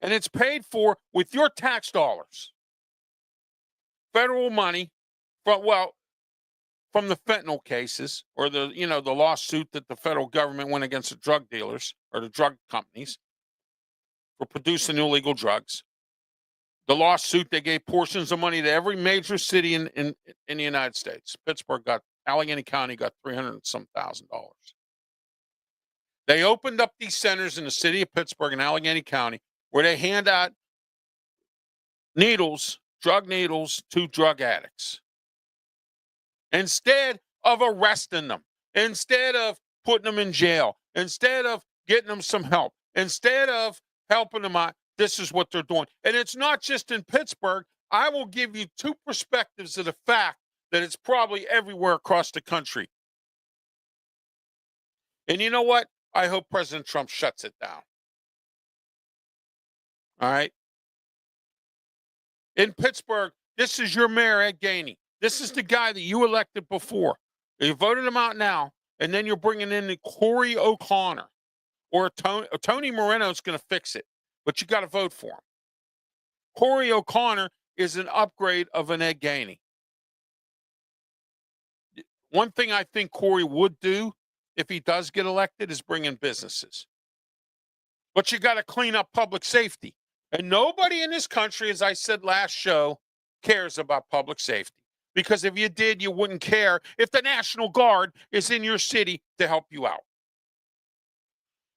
And it's paid for with your tax dollars. Federal money from the fentanyl cases, or the lawsuit that the federal government went against the drug dealers or the drug companies for producing illegal drugs. The lawsuit, they gave portions of money to every major city in the United States. Allegheny County got $300 and some thousand. They opened up these centers in the city of Pittsburgh and Allegheny County where they hand out drug needles to drug addicts. Instead of arresting them, instead of putting them in jail, instead of getting them some help, instead of helping them out, this is what they're doing. And it's not just in Pittsburgh. I will give you two perspectives of the fact that it's probably everywhere across the country. And you know what? I hope President Trump shuts it down. All right. In Pittsburgh, this is your mayor, Ed Gainey. This is the guy that you elected before. You voted him out now, and then you're bringing in Corey O'Connor. Or Tony Moreno is going to fix it, but you got to vote for him. Corey O'Connor is an upgrade of an Ed Gainey. One thing I think Corey would do if he does get elected, is bring in businesses. But you got to clean up public safety. And nobody in this country, as I said last show, cares about public safety. Because if you did, you wouldn't care if the National Guard is in your city to help you out.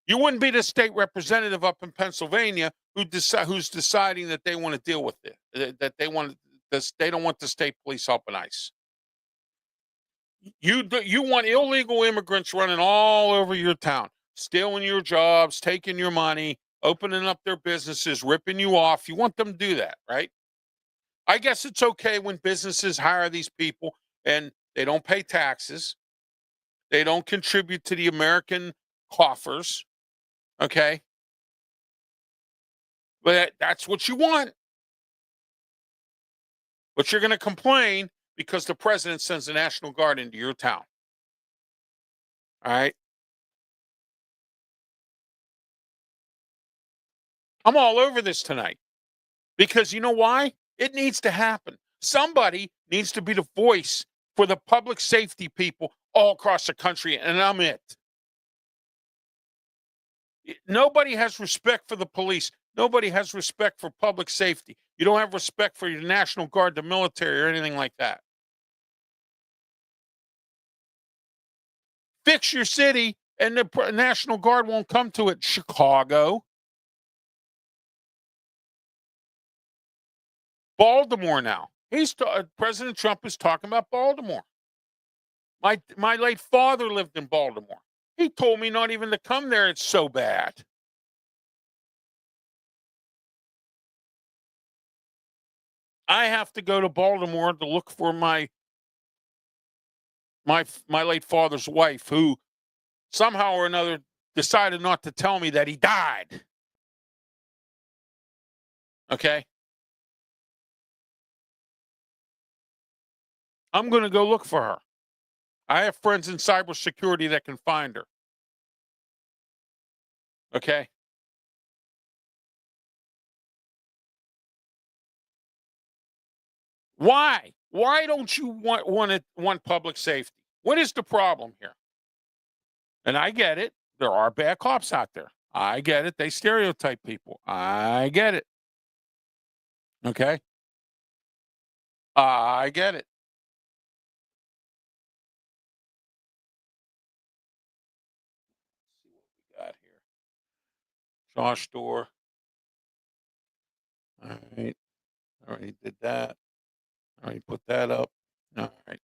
You wouldn't be the state representative up in Pennsylvania who's deciding that they want to deal with it, that they don't want the state police helping ICE. You want illegal immigrants running all over your town, stealing your jobs, taking your money, opening up their businesses, ripping you off. You want them to do that, right? I guess it's okay when businesses hire these people and they don't pay taxes. They don't contribute to the American coffers. Okay. But that's what you want. But you're going to complain because the president sends the National Guard into your town. All right. I'm all over this tonight because you know why? It needs to happen. Somebody needs to be the voice for the public safety people all across the country, and I'm it. Nobody has respect for the police. Nobody has respect for public safety. You don't have respect for your National Guard, the military, or anything like that. Fix your city, and the National Guard won't come to it. Chicago. Baltimore now. President Trump is talking about Baltimore. My late father lived in Baltimore. He told me not even to come there. It's so bad. I have to go to Baltimore to look for my late father's wife, who somehow or another decided not to tell me that he died. Okay? I'm going to go look for her. I have friends in cybersecurity that can find her. Okay? Why? Why don't you want public safety? What is the problem here? And I get it. There are bad cops out there. I get it. They stereotype people. I get it. Okay? I get it. Got here. Josh Door. All right. Already did that. Already put that up. All right.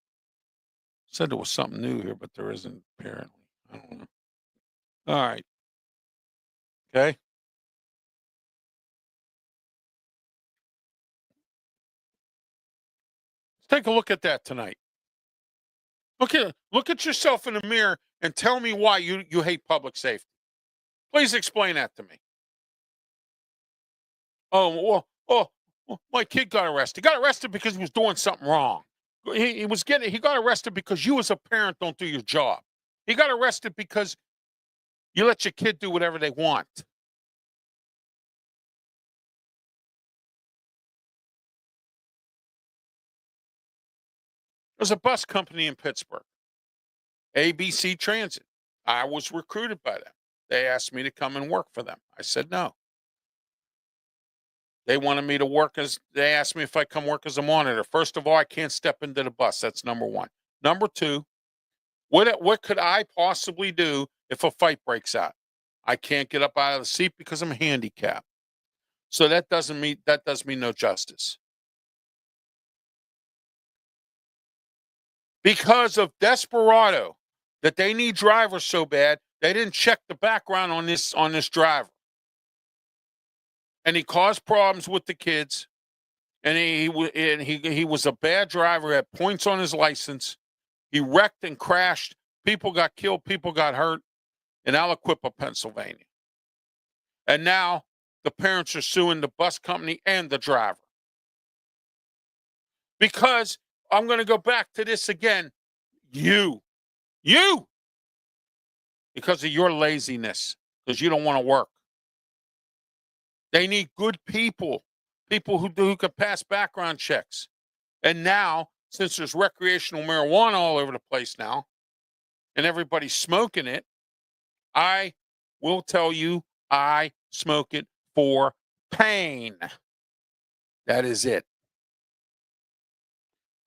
Said there was something new here, but there isn't apparently. I don't know. All right. Okay. Let's take a look at that tonight. Look at yourself in the mirror and tell me why you hate public safety. Please explain that to me. Oh, my kid got arrested. Got arrested because he was doing something wrong. He got arrested because you as a parent don't do your job. He got arrested because you let your kid do whatever they want. There's a bus company in Pittsburgh, ABC Transit. I was recruited by them. They asked me to come and work for them. I said no. They wanted me to they asked me if I come work as a monitor. First of all, I can't step into the bus. That's number one. Number two, what could I possibly do if a fight breaks out? I can't get up out of the seat because I'm handicapped. So that does me no justice. Because of desperado, that they need drivers so bad, they didn't check the background on this driver. And he caused problems with the kids. And he was a bad driver, had points on his license. He wrecked and crashed. People got killed, people got hurt in Aliquippa, Pennsylvania. And now the parents are suing the bus company and the driver. Because I'm going to go back to this again. You, because of your laziness, because you don't want to work. They need good people who can pass background checks. And now, since there's recreational marijuana all over the place now, and everybody's smoking it, I will tell you I smoke it for pain. That is it.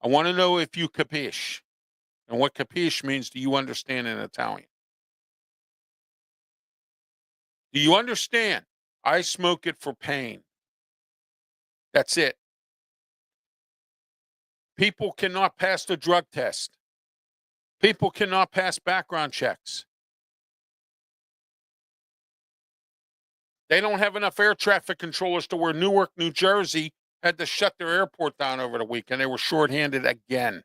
I want to know if you capiche. And what capiche means, do you understand in Italian? Do you understand? I smoke it for pain. That's it. People cannot pass the drug test. People cannot pass background checks. They don't have enough air traffic controllers to where Newark, New Jersey had to shut their airport down over the weekend. They were shorthanded again.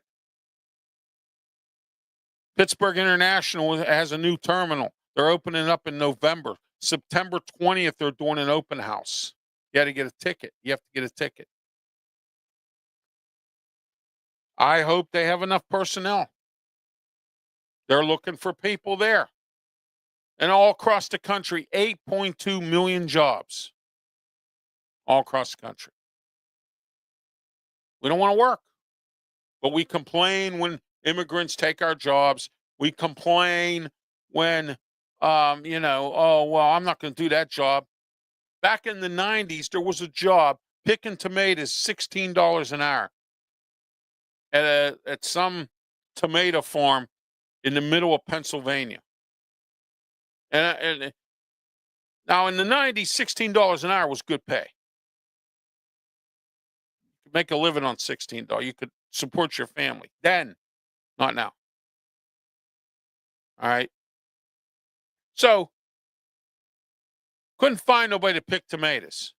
Pittsburgh International has a new terminal. They're opening up in November. September 20th, they're doing an open house. You got to get a ticket. You have to get a ticket. I hope they have enough personnel. They're looking for people there. And all across the country, 8.2 million jobs. All across the country. We don't want to work. But we complain when immigrants take our jobs. We complain when, oh, well, I'm not going to do that job. Back in the 90s, there was a job picking tomatoes, $16 an hour at some tomato farm in the middle of Pennsylvania. And now in the 90s, $16 an hour was good pay. You could make a living on $16. You could support your family. Then, not now. All right. So, couldn't find nobody to pick tomatoes.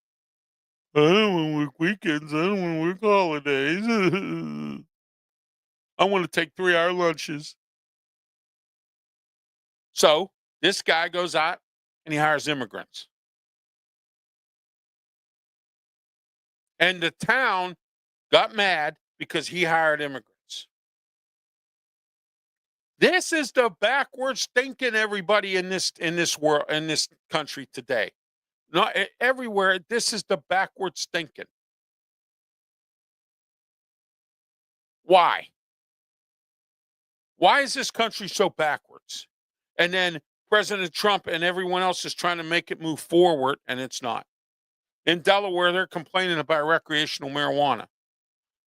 I don't want to work weekends. I don't want to work holidays. I want to take 3-hour lunches. So, this guy goes out and he hires immigrants. And the town got mad because he hired immigrants. This is the backwards thinking, everybody, in this world, in this country today. Not everywhere. This is the backwards thinking. Why? Why is this country so backwards? And then President Trump and everyone else is trying to make it move forward, and it's not. In Delaware, they're complaining about recreational marijuana.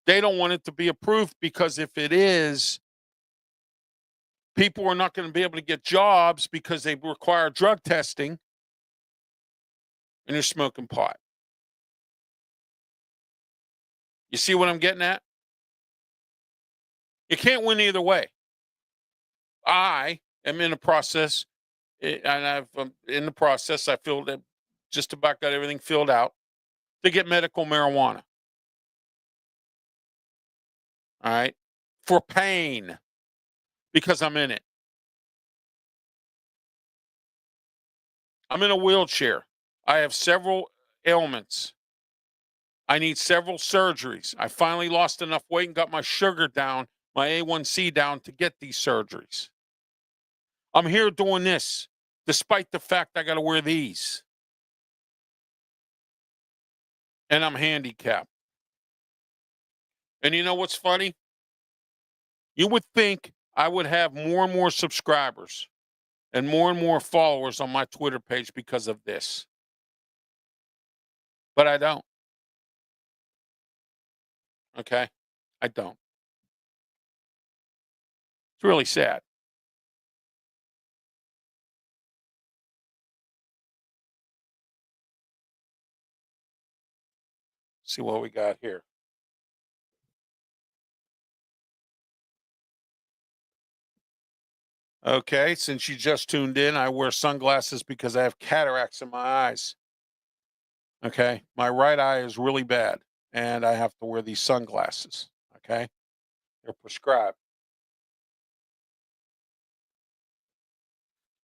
They don't want it to be approved because if it is, people are not going to be able to get jobs because they require drug testing, and they're smoking pot. You see what I'm getting at? You can't win either way. I am in the process, and in the process, I feel that just about got everything filled out to get medical marijuana. All right. For pain. Because I'm in it. I'm in a wheelchair. I have several ailments. I need several surgeries. I finally lost enough weight and got my sugar down, my A1C down to get these surgeries. I'm here doing this, despite the fact I got to wear these. And I'm handicapped. And you know what's funny? You would think I would have more and more subscribers and more followers on my Twitter page because of this. But I don't. Okay? I don't. It's really sad. See what we got here. Okay, since you just tuned in, I wear sunglasses because I have cataracts in my eyes. Okay, my right eye is really bad, and I have to wear these sunglasses. Okay, they're prescribed.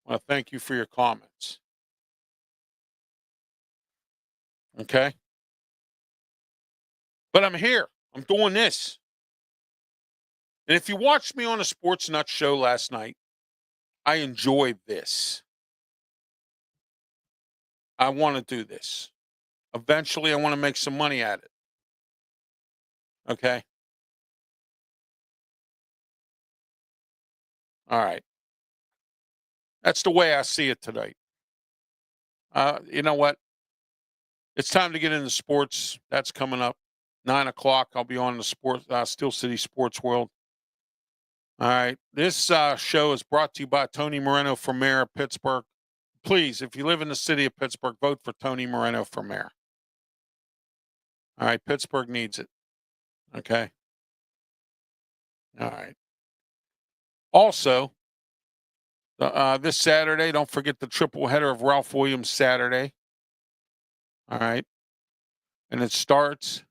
Well, thank you for your comments. Okay, but I'm here. I'm doing this. And if you watched me on a Sports Nut show last night, I enjoyed this. I want to do this. Eventually, I want to make some money at it. Okay. All right. That's the way I see it tonight. You know what? It's time to get into sports. That's coming up. 9 o'clock. I'll be on the Steel City Sports World. All right. This show is brought to you by Tony Moreno for mayor of Pittsburgh. Please, if you live in the city of Pittsburgh, vote for Tony Moreno for mayor. All right. Pittsburgh needs it. Okay. All right. Also, this Saturday, don't forget the triple header of Ralph Williams Saturday. All right. And it starts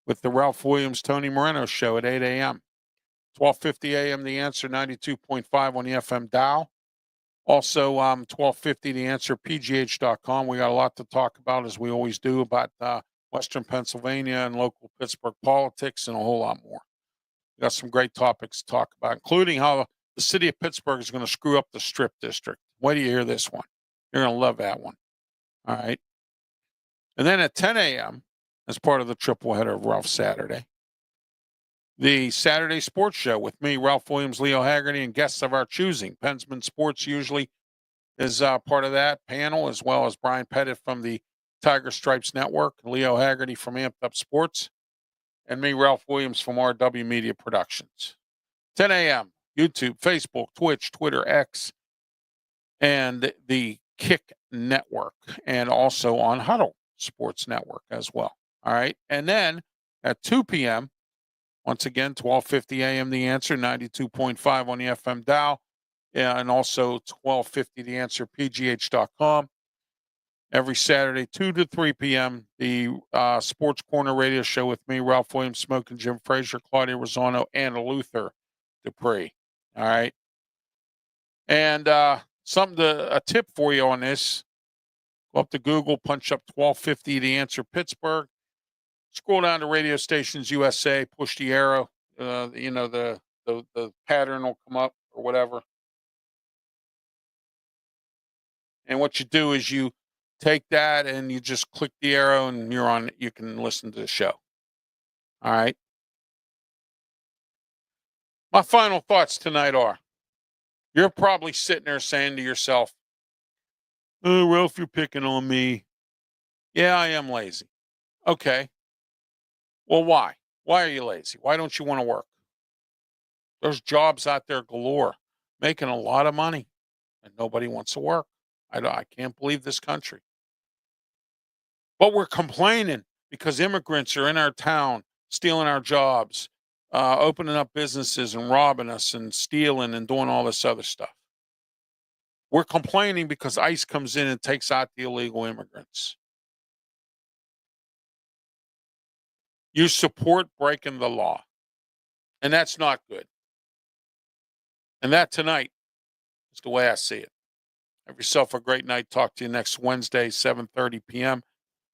with the Ralph Williams Tony Moreno show at 8 a.m. 12:50 a.m. The Answer 92.5 on the FM dial. Also, 12:50 The Answer PGH.com. We got a lot to talk about, as we always do, about Western Pennsylvania and local Pittsburgh politics and a whole lot more. We got some great topics to talk about, including how the city of Pittsburgh is going to screw up the Strip District. Wait till you hear this one. You're going to love that one. All right. And then at 10 a.m., as part of the triple header of Ralph Saturday, the Saturday Sports Show with me, Ralph Williams, Leo Haggerty, and guests of our choosing. Pensman Sports usually is part of that panel, as well as Brian Pettit from the Tiger Stripes Network, Leo Haggerty from Amped Up Sports, and me, Ralph Williams, from RW Media Productions. 10 a.m., YouTube, Facebook, Twitch, Twitter, X, and the Kick Network, and also on Huddle Sports Network as well. All right. And then at 2 p.m., once again, 12:50 a.m. The Answer, 92.5 on the FM dial, and also 12:50 The Answer PGH.com. Every Saturday, 2 to 3 p.m., the Sports Corner radio show with me, Ralph Williams, Smoking Jim Frazier, Claudia Rosano, and Luther Dupree. All right. And a tip for you on this. Go up to Google, punch up 12:50 The Answer Pittsburgh. Scroll down to Radio Stations USA, push the arrow. The pattern will come up or whatever. And what you do is you take that and you just click the arrow and you're on. You can listen to the show. All right. My final thoughts tonight are: you're probably sitting there saying to yourself, "Oh, Ralph, you're picking on me." Yeah, I am lazy. Okay. Well, why? Why are you lazy? Why don't you want to work? There's jobs out there galore, making a lot of money, and nobody wants to work. I can't believe this country. But we're complaining because immigrants are in our town, stealing our jobs, opening up businesses and robbing us and stealing and doing all this other stuff. We're complaining because ICE comes in and takes out the illegal immigrants. You support breaking the law, and that's not good. And that tonight is the way I see it. Have yourself a great night. Talk to you next Wednesday, 7:30 p.m.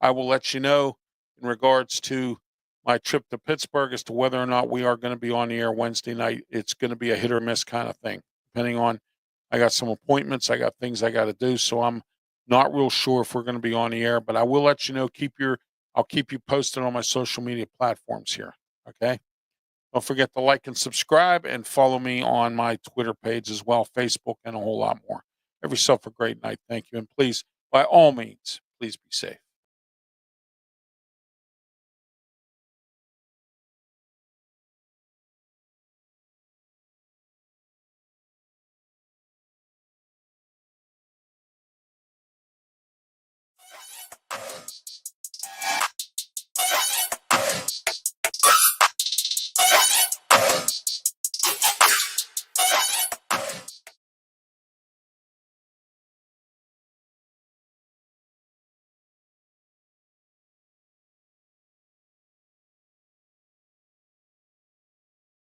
I will let you know in regards to my trip to Pittsburgh as to whether or not we are going to be on the air Wednesday night. It's going to be a hit or miss kind of thing, depending on, I got some appointments, I got things I got to do, so I'm not real sure if we're going to be on the air, but I will let you know. I'll keep you posted on my social media platforms here. Okay. Don't forget to like and subscribe and follow me on my Twitter page as well, Facebook, and a whole lot more. Have yourself a great night. Thank you. And please, by all means, please be safe.